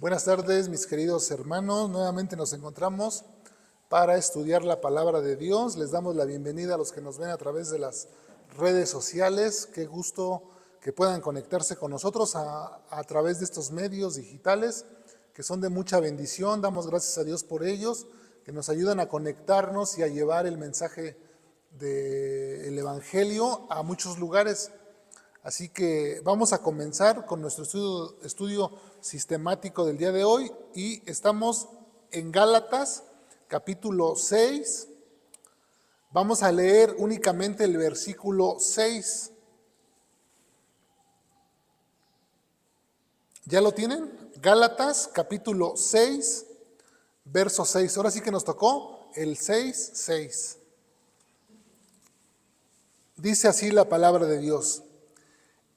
Buenas tardes, mis queridos hermanos. Nuevamente nos encontramos para estudiar la palabra de Dios. Les damos la bienvenida a los que nos ven a través de las redes sociales. Qué gusto que puedan conectarse con nosotros a través de estos medios digitales que son de mucha bendición. Damos gracias a Dios por ellos, que nos ayudan a conectarnos y a llevar el mensaje del Evangelio a muchos lugares. Así que vamos a comenzar con nuestro estudio sistemático del día de hoy y estamos en Gálatas capítulo 6. Vamos a leer únicamente el versículo 6. ¿Ya lo tienen? Gálatas capítulo 6, verso 6. Ahora sí que nos tocó el 6:6. Dice así la palabra de Dios: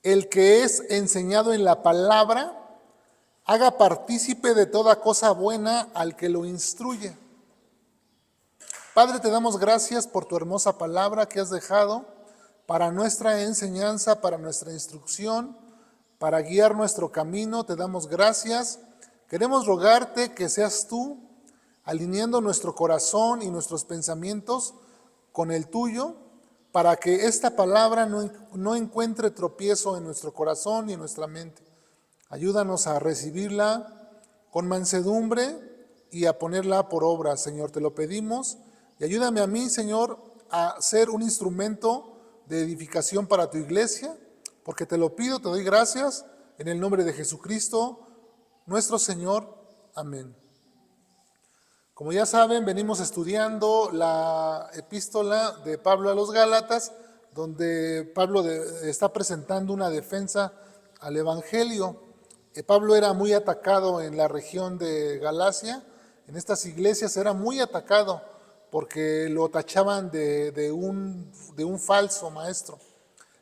el que es enseñado en la palabra, haga partícipe de toda cosa buena al que lo instruye. Padre, te damos gracias por tu hermosa palabra que has dejado para nuestra enseñanza, para nuestra instrucción, para guiar nuestro camino. Te damos gracias. Queremos rogarte que seas tú alineando nuestro corazón y nuestros pensamientos con el tuyo, para que esta palabra no encuentre tropiezo en nuestro corazón y en nuestra mente. Ayúdanos a recibirla con mansedumbre y a ponerla por obra, Señor, te lo pedimos. Y ayúdame a mí, Señor, a ser un instrumento de edificación para tu iglesia, porque te lo pido, te doy gracias, en el nombre de Jesucristo, nuestro Señor. Amén. Como ya saben, venimos estudiando la epístola de Pablo a los Gálatas, donde Pablo está presentando una defensa al Evangelio. Pablo era muy atacado en la región de Galacia, en estas iglesias era muy atacado porque lo tachaban de un falso maestro,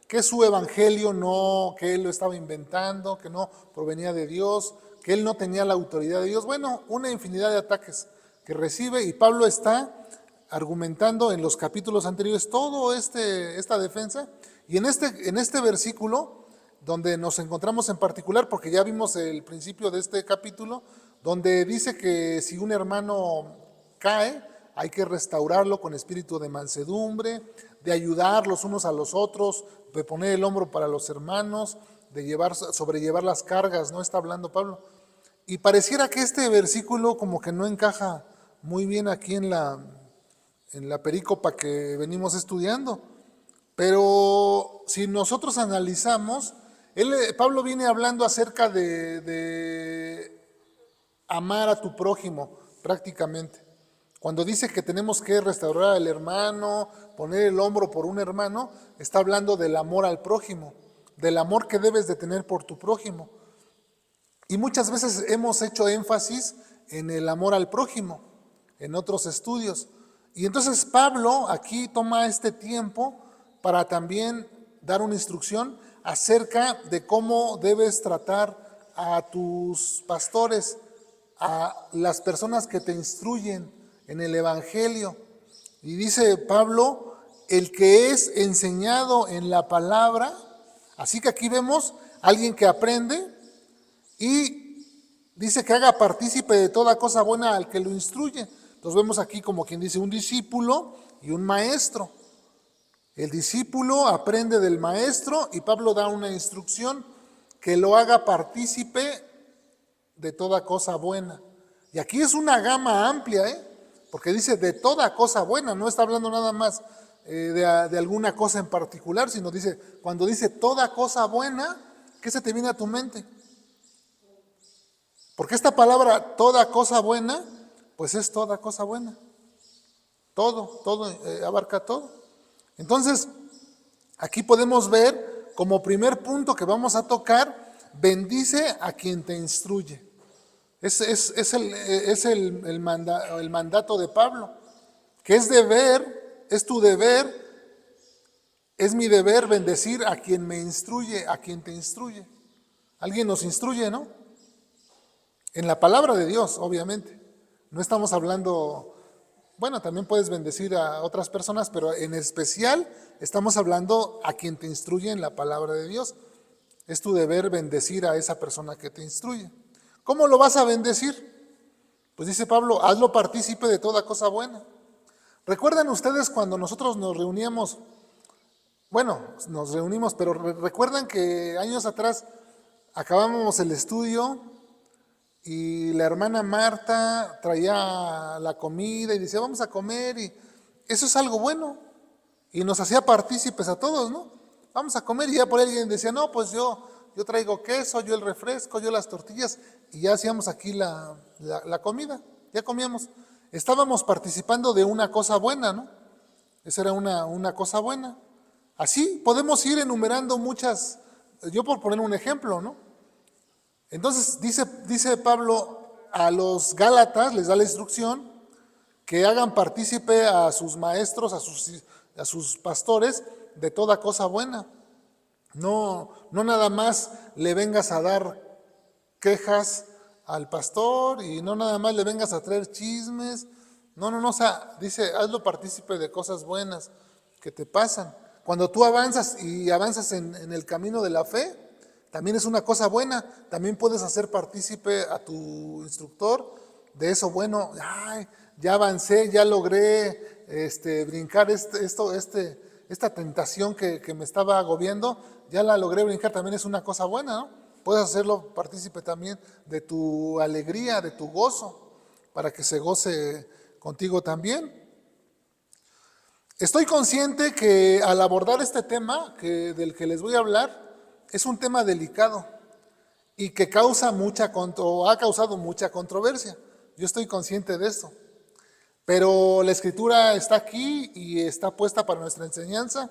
que su evangelio que él lo estaba inventando, que no provenía de Dios, que él no tenía la autoridad de Dios. Bueno, una infinidad de ataques que recibe, y Pablo está argumentando en los capítulos anteriores todo esta defensa, y en este versículo donde nos encontramos en particular, porque ya vimos el principio de este capítulo, donde dice que si un hermano cae, hay que restaurarlo con espíritu de mansedumbre, de ayudar los unos a los otros, de poner el hombro para los hermanos, de sobrellevar las cargas, ¿no? Está hablando Pablo. Y pareciera que este versículo como que no encaja muy bien aquí en la perícopa que venimos estudiando. Pero si nosotros analizamos, Pablo viene hablando acerca de amar a tu prójimo prácticamente. Cuando dice que tenemos que restaurar al hermano, poner el hombro por un hermano, está hablando del amor al prójimo, del amor que debes de tener por tu prójimo. Y muchas veces hemos hecho énfasis en el amor al prójimo, en otros estudios. Y entonces Pablo aquí toma este tiempo para también dar una instrucción acerca de cómo debes tratar a tus pastores, a las personas que te instruyen en el Evangelio. Y dice Pablo, el que es enseñado en la palabra. Así que aquí vemos a alguien que aprende y dice que haga partícipe de toda cosa buena al que lo instruye. Entonces vemos aquí como quien dice un discípulo y un maestro. El discípulo aprende del maestro y Pablo da una instrucción que lo haga partícipe de toda cosa buena. Y aquí es una gama amplia, porque dice de toda cosa buena, no está hablando nada más de alguna cosa en particular, sino cuando dice toda cosa buena, ¿qué se te viene a tu mente? Porque esta palabra toda cosa buena, pues es toda cosa buena. Todo abarca todo. Entonces, aquí podemos ver como primer punto que vamos a tocar, bendice a quien te instruye. Es el mandato de Pablo, que es tu deber, es mi deber bendecir a quien me instruye, a quien te instruye. Alguien nos instruye, ¿no? En la palabra de Dios, obviamente. No estamos hablando, bueno, también puedes bendecir a otras personas, pero en especial estamos hablando a quien te instruye en la palabra de Dios. Es tu deber bendecir a esa persona que te instruye. ¿Cómo lo vas a bendecir? Pues dice Pablo, hazlo partícipe de toda cosa buena. ¿Recuerdan ustedes cuando nosotros nos reuníamos? Bueno, nos reunimos, pero recuerdan que años atrás acabábamos el estudio y la hermana Marta traía la comida y decía, vamos a comer, y eso es algo bueno. Y nos hacía partícipes a todos, ¿no? Vamos a comer, y ya por ahí alguien decía, no, pues yo traigo queso, yo el refresco, yo las tortillas, y ya hacíamos aquí la comida, ya comíamos. Estábamos participando de una cosa buena, ¿no? Esa era una cosa buena. Así podemos ir enumerando muchas, yo por poner un ejemplo, ¿no? Entonces dice Pablo a los Gálatas, les da la instrucción que hagan partícipe a sus maestros, a sus pastores de toda cosa buena. No nada más le vengas a dar quejas al pastor y no nada más le vengas a traer chismes. No, o sea, dice, hazlo partícipe de cosas buenas que te pasan. Cuando tú avanzas y avanzas en el camino de la fe, también es una cosa buena. También puedes hacer partícipe a tu instructor de eso bueno. Ay, ya avancé, ya logré brincar esta tentación que me estaba agobiando, ya la logré brincar, también es una cosa buena, ¿no? Puedes hacerlo partícipe también de tu alegría, de tu gozo, para que se goce contigo también. Estoy consciente que al abordar este tema del que les voy a hablar, es un tema delicado y que ha causado mucha controversia. Yo estoy consciente de esto. Pero la Escritura está aquí y está puesta para nuestra enseñanza,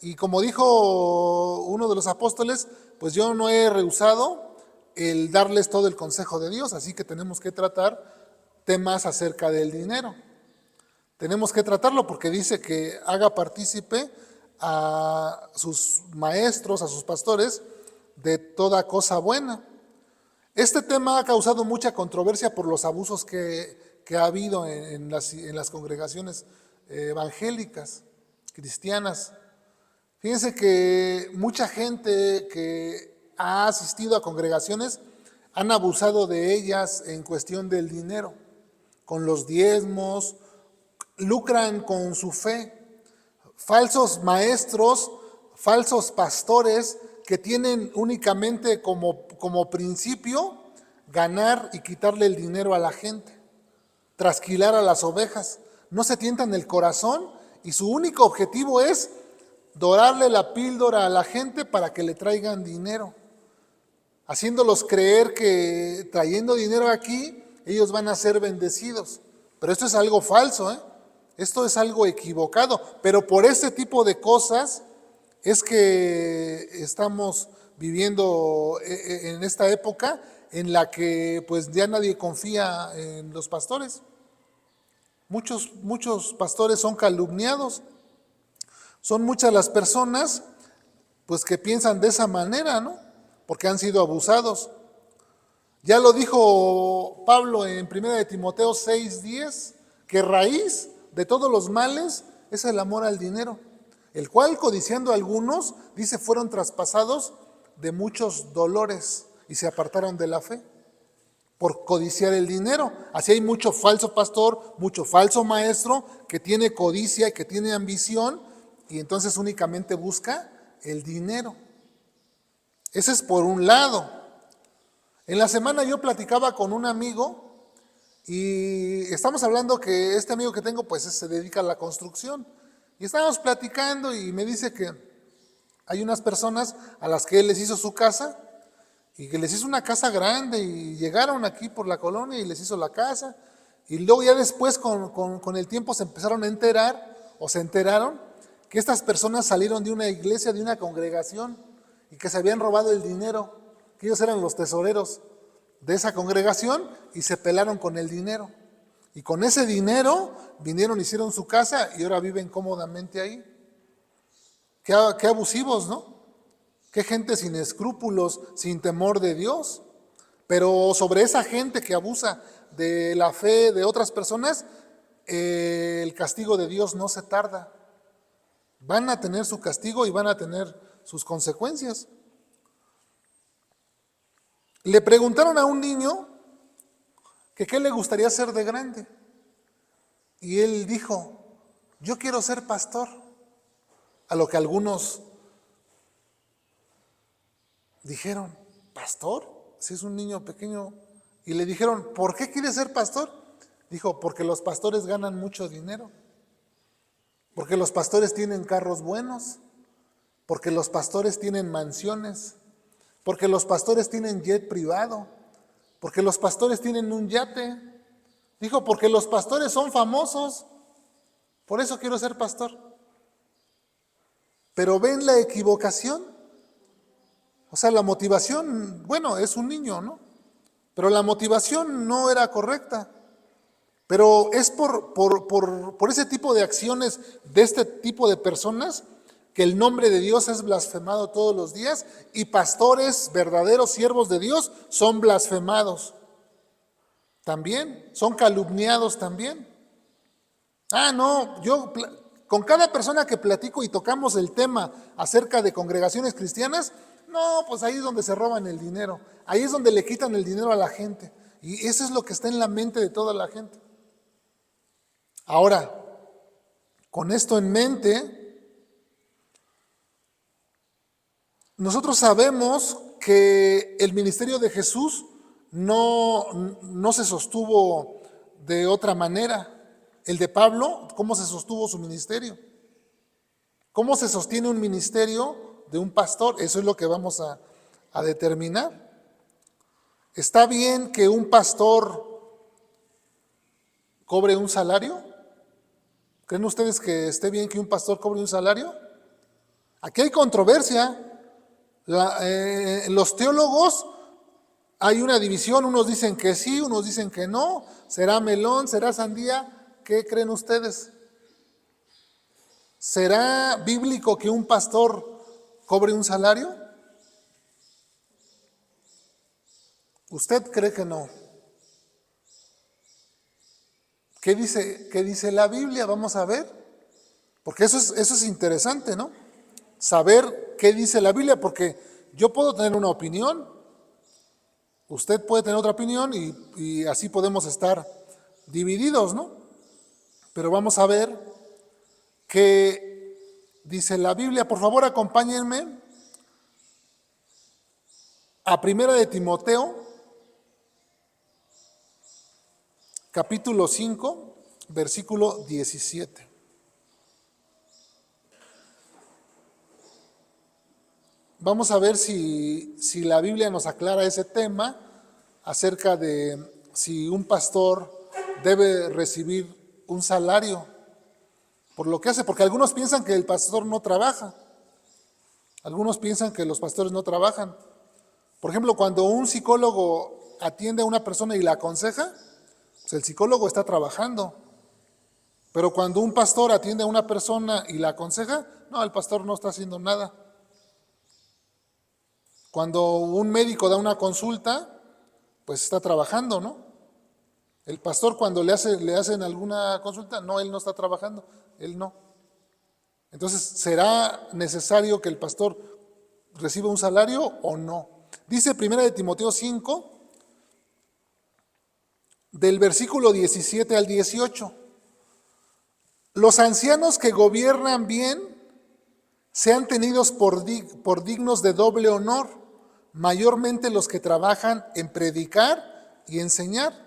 y como dijo uno de los apóstoles, pues yo no he rehusado el darles todo el consejo de Dios, así que tenemos que tratar temas acerca del dinero. Tenemos que tratarlo porque dice que haga partícipe a sus maestros, a sus pastores, de toda cosa buena. Este tema ha causado mucha controversia por los abusos que ha habido en las congregaciones evangélicas, cristianas. Fíjense que mucha gente que ha asistido a congregaciones han abusado de ellas en cuestión del dinero, con los diezmos, lucran con su fe. Falsos maestros, falsos pastores que tienen únicamente como principio ganar y quitarle el dinero a la gente, trasquilar a las ovejas. No se tientan el corazón y su único objetivo es dorarle la píldora a la gente para que le traigan dinero, haciéndolos creer que trayendo dinero aquí ellos van a ser bendecidos. Pero esto es algo falso, ¿eh? Esto es algo equivocado, pero por este tipo de cosas es que estamos viviendo en esta época en la que pues ya nadie confía en los pastores. Muchos pastores son calumniados. Son muchas las personas pues que piensan de esa manera, ¿no? Porque han sido abusados. Ya lo dijo Pablo en 1 de Timoteo 6:10, que raíz de todos los males es el amor al dinero, el cual, codiciando a algunos, dice, fueron traspasados de muchos dolores y se apartaron de la fe por codiciar el dinero. Así hay mucho falso pastor, mucho falso maestro que tiene codicia y que tiene ambición y entonces únicamente busca el dinero. Ese es por un lado. En la semana yo platicaba con un amigo y estamos hablando que este amigo que tengo pues se dedica a la construcción. Y estábamos platicando y me dice que hay unas personas a las que él les hizo su casa y que les hizo una casa grande y llegaron aquí por la colonia y les hizo la casa. Y luego ya después con el tiempo se empezaron a enterar o se enteraron que estas personas salieron de una iglesia, de una congregación y que se habían robado el dinero, que ellos eran los tesoreros de esa congregación y se pelaron con el dinero. Y con ese dinero vinieron, hicieron su casa y ahora viven cómodamente ahí. Qué abusivos, ¿no? Qué gente sin escrúpulos, sin temor de Dios. Pero sobre esa gente que abusa de la fe de otras personas, el castigo de Dios no se tarda. Van a tener su castigo y van a tener sus consecuencias. Le preguntaron a un niño que qué le gustaría ser de grande. Y él dijo, yo quiero ser pastor. A lo que algunos dijeron, ¿pastor? Si es un niño pequeño. Y le dijeron, ¿por qué quiere ser pastor? Dijo, porque los pastores ganan mucho dinero. Porque los pastores tienen carros buenos. Porque los pastores tienen mansiones. Porque los pastores tienen jet privado. Porque los pastores tienen un yate. Dijo, porque los pastores son famosos. Por eso quiero ser pastor. Pero ven la equivocación. O sea, la motivación, bueno, es un niño, ¿no? Pero la motivación no era correcta. Pero es por ese tipo de acciones de este tipo de personas que el nombre de Dios es blasfemado todos los días y pastores, verdaderos siervos de Dios, son blasfemados también, son calumniados también. No, yo con cada persona que platico y tocamos el tema acerca de congregaciones cristianas, no, pues ahí es donde se roban el dinero, ahí es donde le quitan el dinero a la gente. Y eso es lo que está en la mente de toda la gente. Ahora, con esto en mente, nosotros sabemos que el ministerio de Jesús no se sostuvo de otra manera. El de Pablo, ¿cómo se sostuvo su ministerio? ¿Cómo se sostiene un ministerio de un pastor? Eso es lo que vamos a determinar. ¿Está bien que un pastor cobre un salario? ¿Creen ustedes que esté bien que un pastor cobre un salario? Aquí hay controversia. Los teólogos, hay una división, unos dicen que sí, unos dicen que no. ¿Será melón? ¿Será sandía? ¿Qué creen ustedes? ¿Será bíblico que un pastor cobre un salario? ¿Usted cree que no? ¿Qué dice la Biblia? Vamos a ver. Porque eso es interesante, ¿no? Saber qué dice la Biblia, porque yo puedo tener una opinión, usted puede tener otra opinión y así podemos estar divididos, ¿no? Pero vamos a ver qué dice la Biblia. Por favor, acompáñenme a 1 de Timoteo, capítulo 5, versículo 17. Vamos a ver si la Biblia nos aclara ese tema acerca de si un pastor debe recibir un salario por lo que hace, porque algunos piensan que el pastor no trabaja, algunos piensan que los pastores no trabajan. Por ejemplo, cuando un psicólogo atiende a una persona y la aconseja, pues el psicólogo está trabajando. Pero cuando un pastor atiende a una persona y la aconseja, no, el pastor no está haciendo nada. Cuando un médico da una consulta, pues está trabajando, ¿no? El pastor cuando le hacen alguna consulta, no, él no está trabajando, él no. Entonces, ¿será necesario que el pastor reciba un salario o no? Dice 1 de Timoteo 5, del versículo 17 al 18. Los ancianos que gobiernan bien sean tenidos por dignos de doble honor, mayormente los que trabajan en predicar y enseñar.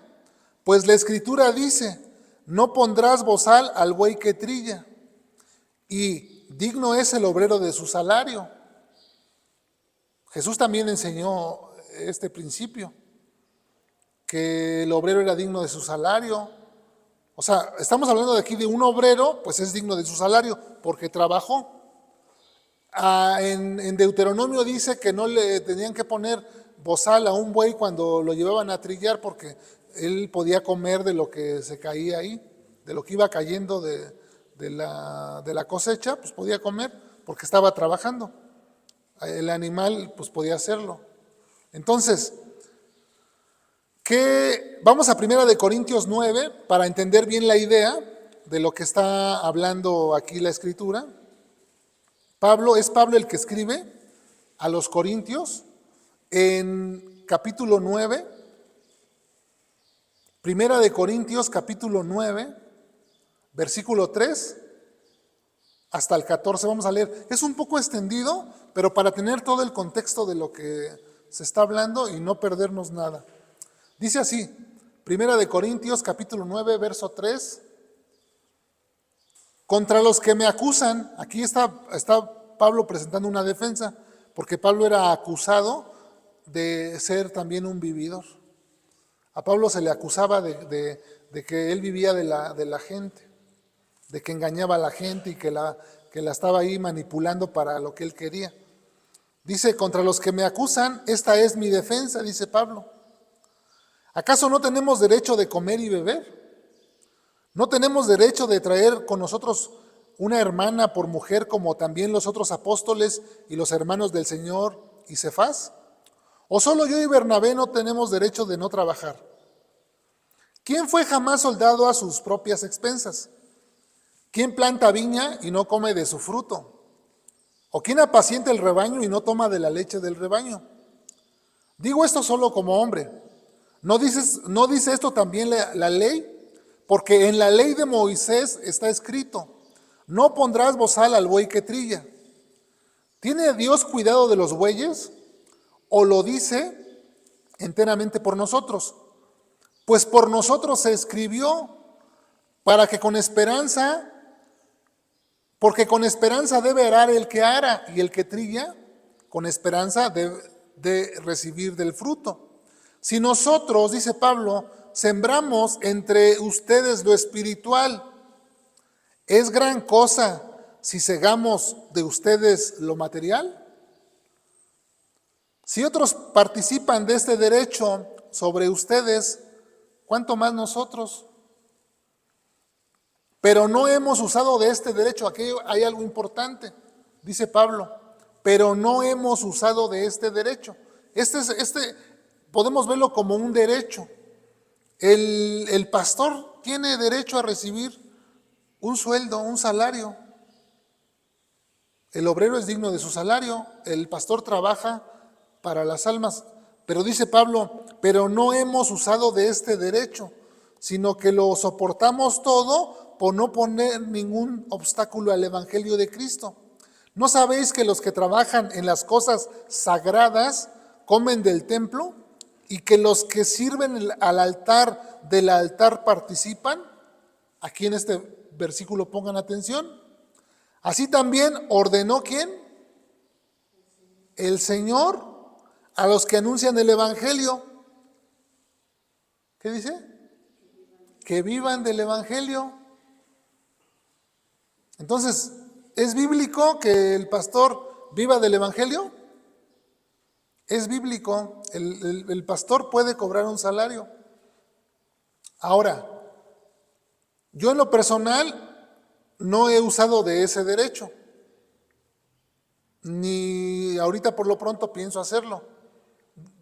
Pues la Escritura dice, no pondrás bozal al buey que trilla, y digno es el obrero de su salario. Jesús también enseñó este principio, que el obrero era digno de su salario. O sea, estamos hablando de aquí de un obrero, pues es digno de su salario porque trabajó. En Deuteronomio dice que no le tenían que poner bozal a un buey cuando lo llevaban a trillar porque él podía comer de lo que se caía ahí, de lo que iba cayendo de la cosecha, pues podía comer porque estaba trabajando. El animal pues podía hacerlo. Entonces, vamos a 1 de Corintios 9 para entender bien la idea de lo que está hablando aquí la Escritura. Es Pablo el que escribe a los Corintios en capítulo 9, Primera de Corintios capítulo 9, versículo 3 hasta el 14, vamos a leer. Es un poco extendido, pero para tener todo el contexto de lo que se está hablando y no perdernos nada. Dice así, Primera de Corintios capítulo 9, verso 3. Contra los que me acusan, aquí está Pablo presentando una defensa, porque Pablo era acusado de ser también un vividor. A Pablo se le acusaba de que él vivía de la gente, de que engañaba a la gente y que la estaba ahí manipulando para lo que él quería. Dice, contra los que me acusan, esta es mi defensa, dice Pablo. ¿Acaso no tenemos derecho de comer y beber? ¿No tenemos derecho de traer con nosotros una hermana por mujer como también los otros apóstoles y los hermanos del Señor y Cefas? ¿O solo yo y Bernabé no tenemos derecho de no trabajar? ¿Quién fue jamás soldado a sus propias expensas? ¿Quién planta viña y no come de su fruto? ¿O quién apacienta el rebaño y no toma de la leche del rebaño? Digo esto solo como hombre. ¿No dice esto también la ley? Porque en la ley de Moisés está escrito, no pondrás bozal al buey que trilla. ¿Tiene Dios cuidado de los bueyes? ¿O lo dice enteramente por nosotros? Pues por nosotros se escribió, porque con esperanza debe arar el que ara, y el que trilla, con esperanza de recibir del fruto. Si nosotros, dice Pablo, sembramos entre ustedes lo espiritual, ¿es gran cosa si segamos de ustedes lo material? Si otros participan de este derecho sobre ustedes, ¿cuánto más nosotros? Pero no hemos usado de este derecho. Aquí hay algo importante, dice Pablo, pero no hemos usado de este derecho. Podemos verlo como un derecho. El pastor tiene derecho a recibir un sueldo, un salario. El obrero es digno de su salario, el pastor trabaja para las almas. Pero dice Pablo, pero no hemos usado de este derecho, sino que lo soportamos todo por no poner ningún obstáculo al evangelio de Cristo. ¿No sabéis que los que trabajan en las cosas sagradas comen del templo? Y que los que sirven al altar del altar participan. Aquí en este versículo pongan atención. Así también ordenó ¿quién? El Señor a los que anuncian el evangelio. ¿Qué dice? Que vivan del evangelio. Entonces, ¿es bíblico que el pastor viva del evangelio? Es bíblico, el pastor puede cobrar un salario. Ahora, yo en lo personal no he usado de ese derecho, ni ahorita por lo pronto pienso hacerlo,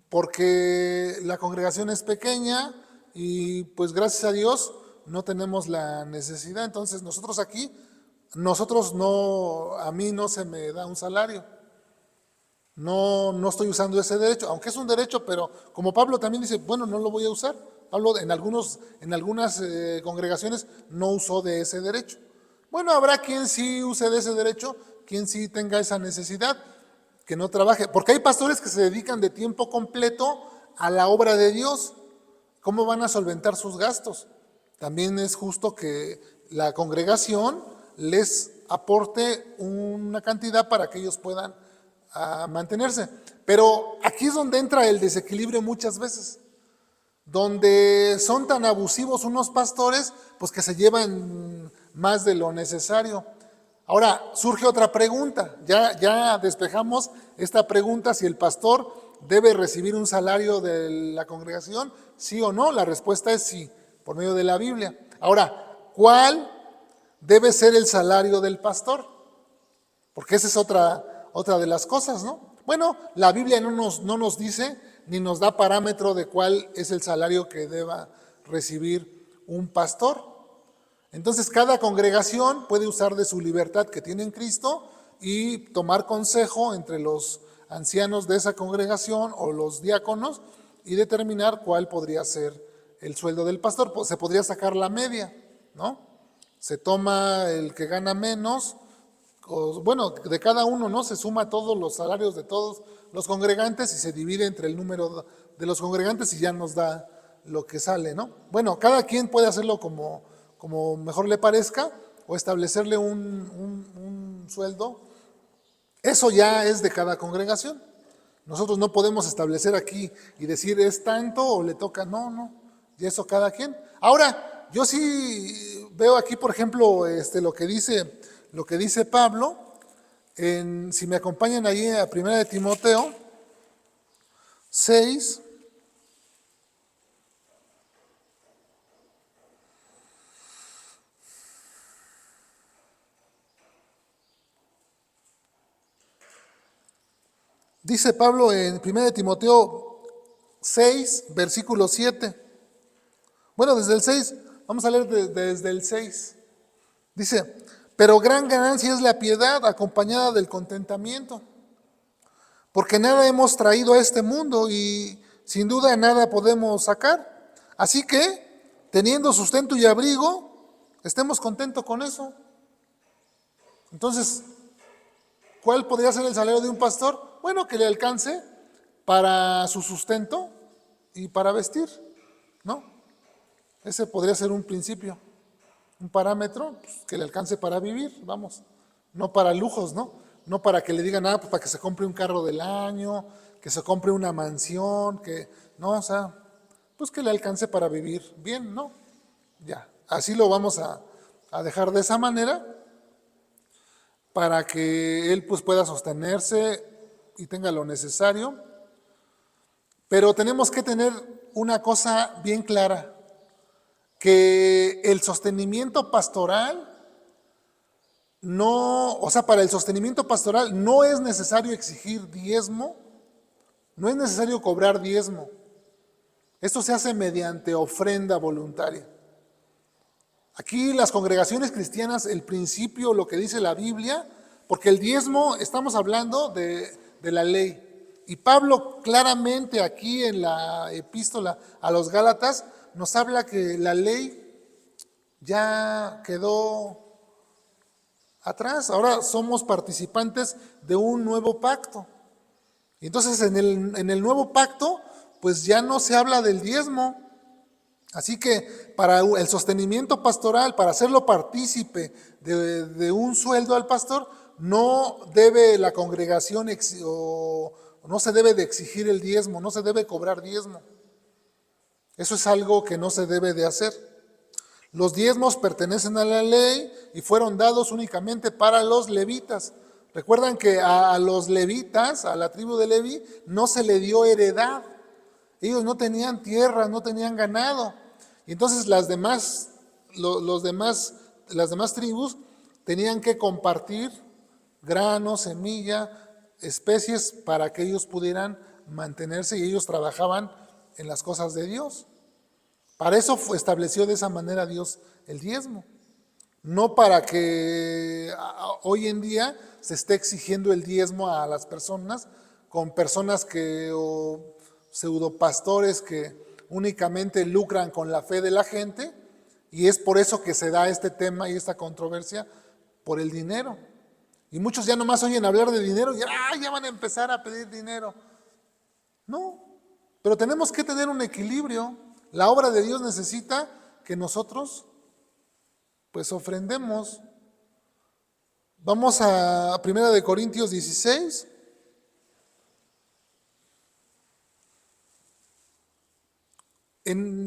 porque la congregación es pequeña y pues gracias a Dios no tenemos la necesidad. Entonces a mí no se me da un salario. No estoy usando ese derecho, aunque es un derecho, pero como Pablo también dice, bueno, no lo voy a usar. Pablo en algunas congregaciones no usó de ese derecho. Bueno, habrá quien sí use de ese derecho, quien sí tenga esa necesidad, que no trabaje. Porque hay pastores que se dedican de tiempo completo a la obra de Dios. ¿Cómo van a solventar sus gastos? También es justo que la congregación les aporte una cantidad para que ellos puedan mantenerse. Pero aquí es donde entra el desequilibrio muchas veces, donde son tan abusivos unos pastores, pues que se llevan más de lo necesario. Ahora, surge otra pregunta, ya despejamos esta pregunta, si el pastor debe recibir un salario de la congregación, sí o no. La respuesta es sí, por medio de la Biblia. Ahora, ¿cuál debe ser el salario del pastor? Porque esa es otra de las cosas, ¿no? Bueno, la Biblia no nos dice ni nos da parámetro de cuál es el salario que deba recibir un pastor. Entonces, cada congregación puede usar de su libertad que tiene en Cristo y tomar consejo entre los ancianos de esa congregación o los diáconos y determinar cuál podría ser el sueldo del pastor. Pues se podría sacar la media, ¿no? Se toma el que gana menos, bueno, de cada uno, ¿no? Se suma todos los salarios de todos los congregantes y se divide entre el número de los congregantes y ya nos da lo que sale, ¿no? Bueno, cada quien puede hacerlo como mejor le parezca o establecerle un sueldo. Eso ya es de cada congregación. Nosotros no podemos establecer aquí y decir es tanto o le toca, no, y eso cada quien. Ahora, yo sí veo aquí, por ejemplo, lo que dice Pablo, si me acompañan ahí a 1 de Timoteo 6. Dice Pablo en 1 de Timoteo 6, versículo 7. Bueno, desde el 6, vamos a leer desde el 6. Dice, pero gran ganancia es la piedad acompañada del contentamiento, porque nada hemos traído a este mundo y sin duda nada podemos sacar. Así que, teniendo sustento y abrigo, estemos contentos con eso. Entonces, ¿cuál podría ser el salario de un pastor? Bueno, que le alcance para su sustento y para vestir, ¿no? Ese podría ser un principio, un parámetro, pues, que le alcance para vivir, vamos, no para lujos, ¿no? No para que le digan, pues para que se compre un carro del año, que se compre una mansión, no, o sea, pues que le alcance para vivir bien, ¿no? Ya, así lo vamos a dejar de esa manera para que él pues pueda sostenerse y tenga lo necesario. Pero tenemos que tener una cosa bien clara, que el sostenimiento pastoral para el sostenimiento pastoral no es necesario exigir diezmo, no es necesario cobrar diezmo. Esto se hace mediante ofrenda voluntaria. Aquí las congregaciones cristianas, el principio, lo que dice la Biblia, porque el diezmo, estamos hablando de la ley. Y Pablo claramente aquí en la epístola a los Gálatas nos habla que la ley ya quedó atrás, ahora somos participantes de un nuevo pacto. Y entonces en el nuevo pacto, pues ya no se habla del diezmo. Así que para el sostenimiento pastoral, para hacerlo partícipe de un sueldo al pastor, no debe la congregación o no se debe de exigir el diezmo, no se debe cobrar diezmo. Eso es algo que no se debe de hacer. Los diezmos pertenecen a la ley y fueron dados únicamente para los levitas. Recuerdan que a los levitas, a la tribu de Leví, no se le dio heredad. Ellos no tenían tierra, no tenían ganado. Y entonces las demás tribus tenían que compartir grano, semilla, especies para que ellos pudieran mantenerse y ellos trabajaban en las cosas de Dios. Para eso estableció de esa manera Dios el diezmo. No para que hoy en día se esté exigiendo el diezmo a las personas con personas o pseudopastores que únicamente lucran con la fe de la gente, y es por eso que se da este tema y esta controversia por el dinero. Y muchos ya nomás oyen hablar de dinero y ya van a empezar a pedir dinero. No, pero tenemos que tener un equilibrio. La obra de Dios necesita que nosotros pues ofrendemos. Vamos a 1 de Corintios 16.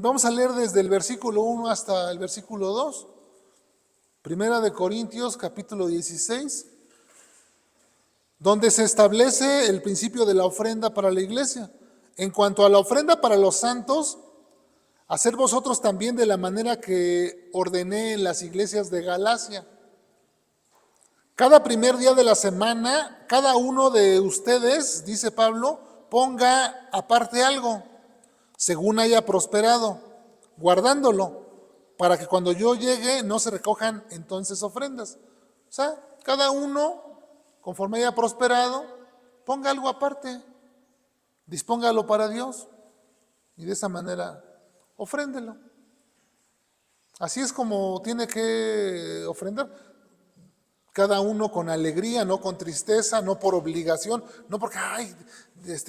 Vamos a leer desde el versículo 1 hasta el versículo 2. 1 de Corintios capítulo 16, donde se establece el principio de la ofrenda para la iglesia. En cuanto a la ofrenda para los santos, hacer vosotros también de la manera que ordené en las iglesias de Galacia. Cada primer día de la semana, cada uno de ustedes, dice Pablo, ponga aparte algo, según haya prosperado, guardándolo, para que cuando yo llegue no se recojan entonces ofrendas. O sea, cada uno, conforme haya prosperado, ponga algo aparte, dispóngalo para Dios. Y de esa manera, ofréndelo. Así es como tiene que ofrendar. Cada uno con alegría, no con tristeza, no por obligación, no porque, ay,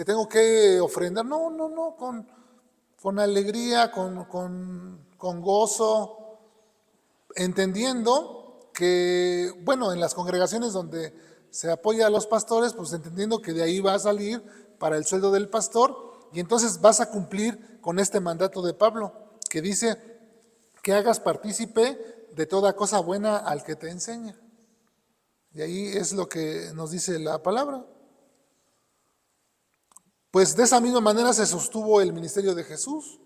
tengo que ofrendar. No, con alegría, con gozo, entendiendo que, bueno, en las congregaciones donde se apoya a los pastores, pues entendiendo que de ahí va a salir para el sueldo del pastor, y entonces vas a cumplir con este mandato de Pablo, que dice que hagas partícipe de toda cosa buena al que te enseña. Y ahí es lo que nos dice la palabra. Pues de esa misma manera se sostuvo el ministerio de Jesús.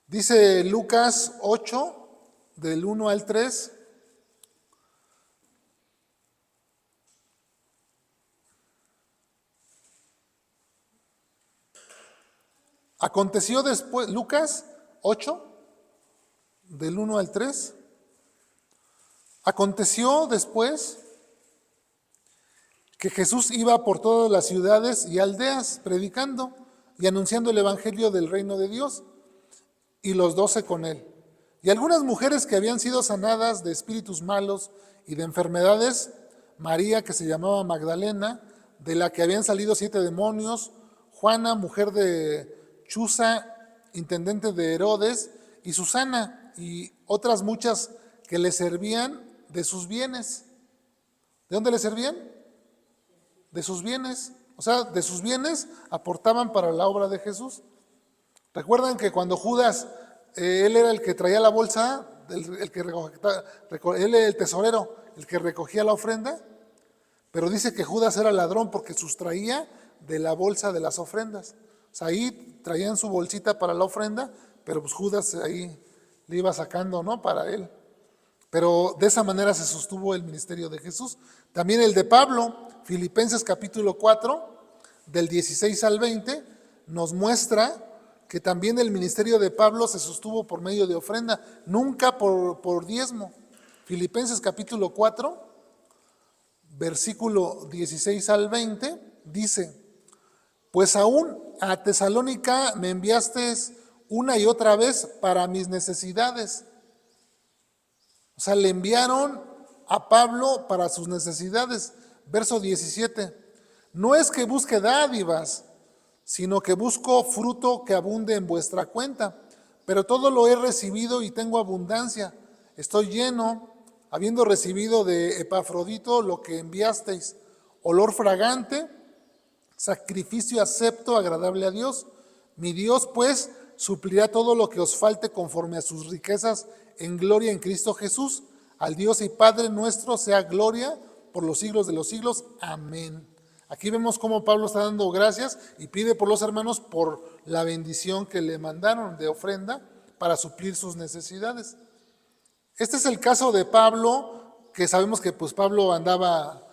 Dice Lucas 8, del 1 al 3. Aconteció después, Lucas 8, del 1 al 3. Aconteció después que Jesús iba por todas las ciudades y aldeas predicando y anunciando el evangelio del reino de Dios, y los 12 con él. Y algunas mujeres que habían sido sanadas de espíritus malos y de enfermedades, María, que se llamaba Magdalena, de la que habían salido 7 demonios, Juana, mujer de Chuza, intendente de Herodes, y Susana, y otras muchas que le servían de sus bienes. ¿De dónde le servían? De sus bienes. O sea, de sus bienes aportaban para la obra de Jesús. ¿Recuerdan que cuando Judas, él era el que traía la bolsa, él era el tesorero, el que recogía la ofrenda? Pero dice que Judas era ladrón porque sustraía de la bolsa de las ofrendas. O sea, ahí traían su bolsita para la ofrenda, pero pues Judas ahí le iba sacando, ¿no? Para él. Pero de esa manera se sostuvo el ministerio de Jesús. También el de Pablo, Filipenses capítulo 4, del 16 al 20, nos muestra que también el ministerio de Pablo se sostuvo por medio de ofrenda, nunca por diezmo. Filipenses capítulo 4, versículo 16 al 20, dice: pues aún a Tesalónica me enviaste una y otra vez para mis necesidades. O sea, le enviaron a Pablo para sus necesidades. Verso 17. No es que busque dádivas, sino que busco fruto que abunde en vuestra cuenta. Pero todo lo he recibido y tengo abundancia. Estoy lleno, habiendo recibido de Epafrodito lo que enviasteis, olor fragante, sacrificio acepto, agradable a Dios. Mi Dios, pues, suplirá todo lo que os falte conforme a sus riquezas en gloria en Cristo Jesús. Al Dios y Padre nuestro sea gloria por los siglos de los siglos. Amén. Aquí vemos cómo Pablo está dando gracias y pide por los hermanos por la bendición que le mandaron de ofrenda para suplir sus necesidades. Este es el caso de Pablo, que sabemos que pues Pablo andaba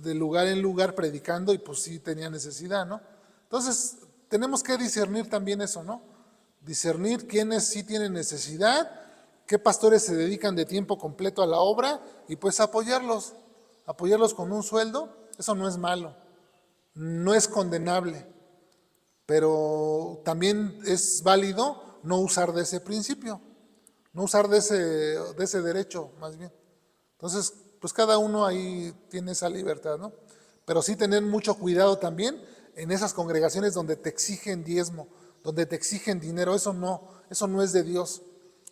de lugar en lugar predicando y pues sí tenía necesidad, ¿no? Entonces tenemos que discernir también eso, ¿no? Discernir quiénes sí tienen necesidad, qué pastores se dedican de tiempo completo a la obra y pues apoyarlos con un sueldo. Eso no es malo, no es condenable, pero también es válido no usar de ese principio, no usar de ese derecho más bien. Entonces, pues cada uno ahí tiene esa libertad, ¿no? Pero sí tener mucho cuidado también en esas congregaciones donde te exigen diezmo, donde te exigen dinero. Eso no es de Dios,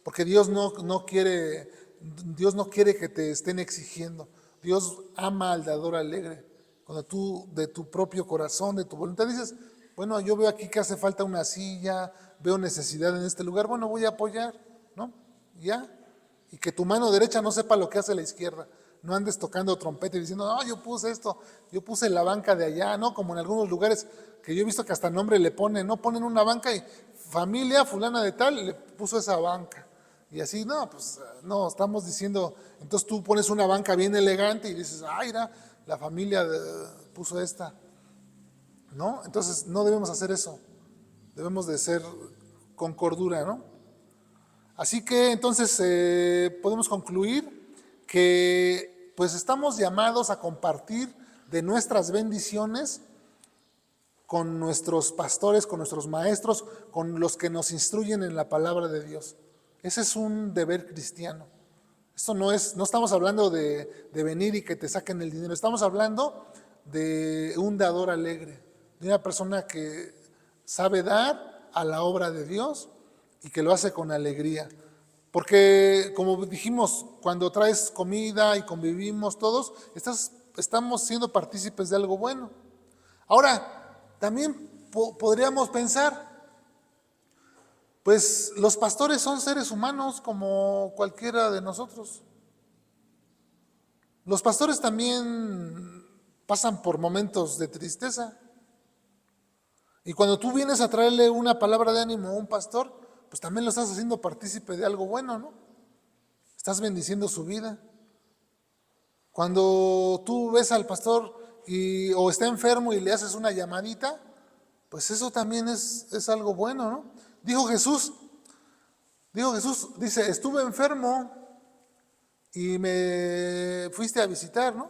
porque Dios no quiere que te estén exigiendo. Dios ama al dador alegre. Cuando tú de tu propio corazón, de tu voluntad dices, bueno, yo veo aquí que hace falta una silla, veo necesidad en este lugar, bueno, voy a apoyar, ¿no? Ya. Y que tu mano derecha no sepa lo que hace la izquierda. No andes tocando trompeta y diciendo, no, yo puse esto, yo puse la banca de allá, ¿no? Como en algunos lugares que yo he visto que hasta nombre le ponen, ¿no? Ponen una banca y familia fulana de tal le puso esa banca. Y así, no, pues no, estamos diciendo, entonces tú pones una banca bien elegante y dices, ay, mira, la familia puso esta, ¿no? Entonces no debemos hacer eso, debemos de ser con cordura, ¿no? Así que entonces podemos concluir que pues estamos llamados a compartir de nuestras bendiciones con nuestros pastores, con nuestros maestros, con los que nos instruyen en la palabra de Dios. Ese es un deber cristiano. Esto no estamos hablando de venir y que te saquen el dinero, estamos hablando de un dador alegre, de una persona que sabe dar a la obra de Dios y que lo hace con alegría. Porque, como dijimos, cuando traes comida y convivimos todos, estamos siendo partícipes de algo bueno. Ahora, también podríamos pensar, pues los pastores son seres humanos como cualquiera de nosotros. Los pastores también pasan por momentos de tristeza. Y cuando tú vienes a traerle una palabra de ánimo a un pastor, pues también lo estás haciendo partícipe de algo bueno, ¿no? Estás bendiciendo su vida. Cuando tú ves al pastor o está enfermo y le haces una llamadita, pues eso también es algo bueno, ¿no? Dijo Jesús, dice, estuve enfermo y me fuiste a visitar, ¿no?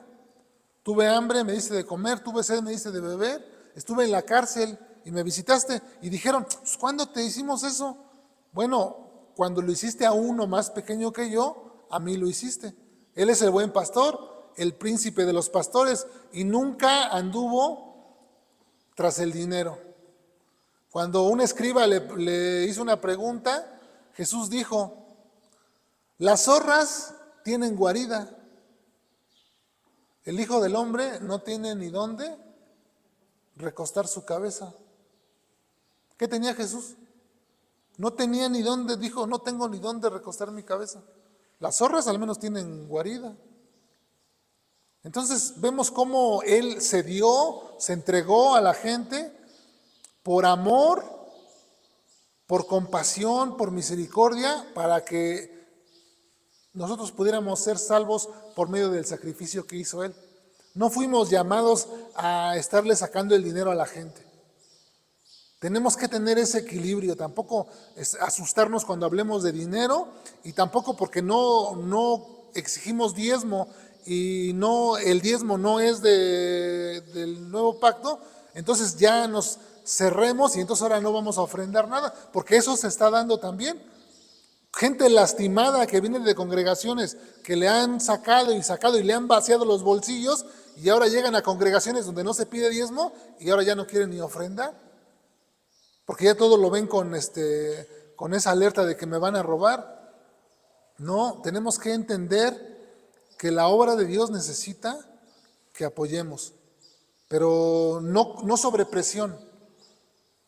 Tuve hambre, me diste de comer, tuve sed, me diste de beber, estuve en la cárcel y me visitaste. Y dijeron, pues, ¿cuándo te hicimos eso? Bueno, cuando lo hiciste a uno más pequeño que yo, a mí lo hiciste. Él es el buen pastor, el príncipe de los pastores, y nunca anduvo tras el dinero. Cuando un escriba le hizo una pregunta, Jesús dijo, las zorras tienen guarida, el Hijo del Hombre no tiene ni dónde recostar su cabeza. ¿Qué tenía Jesús? No tenía ni dónde, dijo, no tengo ni dónde recostar mi cabeza. Las zorras al menos tienen guarida. Entonces vemos cómo Él se dio, se entregó a la gente por amor, por compasión, por misericordia, para que nosotros pudiéramos ser salvos por medio del sacrificio que hizo Él. No fuimos llamados a estarle sacando el dinero a la gente. Tenemos que tener ese equilibrio, tampoco asustarnos cuando hablemos de dinero y tampoco porque no exigimos diezmo y el diezmo no es del nuevo pacto, entonces ya nos cerremos y entonces ahora no vamos a ofrendar nada, porque eso se está dando también. Gente lastimada que viene de congregaciones que le han sacado y le han vaciado los bolsillos y ahora llegan a congregaciones donde no se pide diezmo y ahora ya no quieren ni ofrendar. Porque ya todo lo ven con esa alerta de que me van a robar. No, tenemos que entender que la obra de Dios necesita que apoyemos, pero no sobre presión,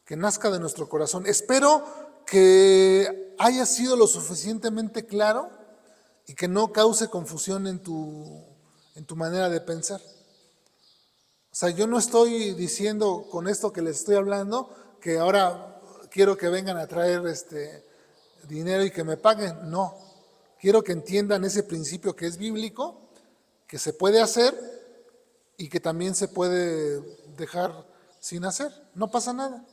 que nazca de nuestro corazón. Espero que haya sido lo suficientemente claro y que no cause confusión en tu manera de pensar. O sea, yo no estoy diciendo con esto que les estoy hablando que ahora quiero que vengan a traer dinero y que me paguen. No, quiero que entiendan ese principio que es bíblico, que se puede hacer y que también se puede dejar sin hacer. No pasa nada.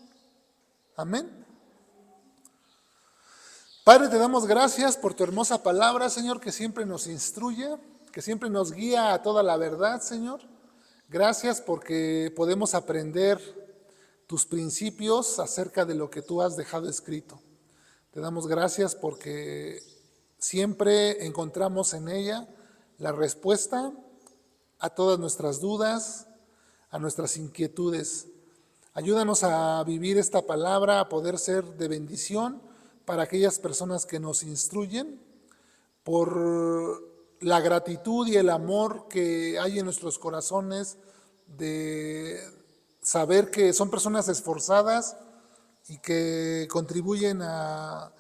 Amén. Padre, te damos gracias por tu hermosa palabra, Señor, que siempre nos instruye, que siempre nos guía a toda la verdad, Señor. Gracias porque podemos aprender tus principios acerca de lo que tú has dejado escrito. Te damos gracias porque siempre encontramos en ella la respuesta a todas nuestras dudas, a nuestras inquietudes. Ayúdanos a vivir esta palabra, a poder ser de bendición para aquellas personas que nos instruyen, por la gratitud y el amor que hay en nuestros corazones de saber que son personas esforzadas y que contribuyen a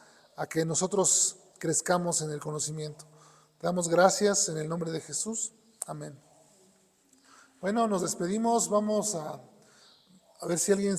que nosotros crezcamos en el conocimiento. Te damos gracias en el nombre de Jesús. Amén. Bueno, nos despedimos. Vamos a ver si alguien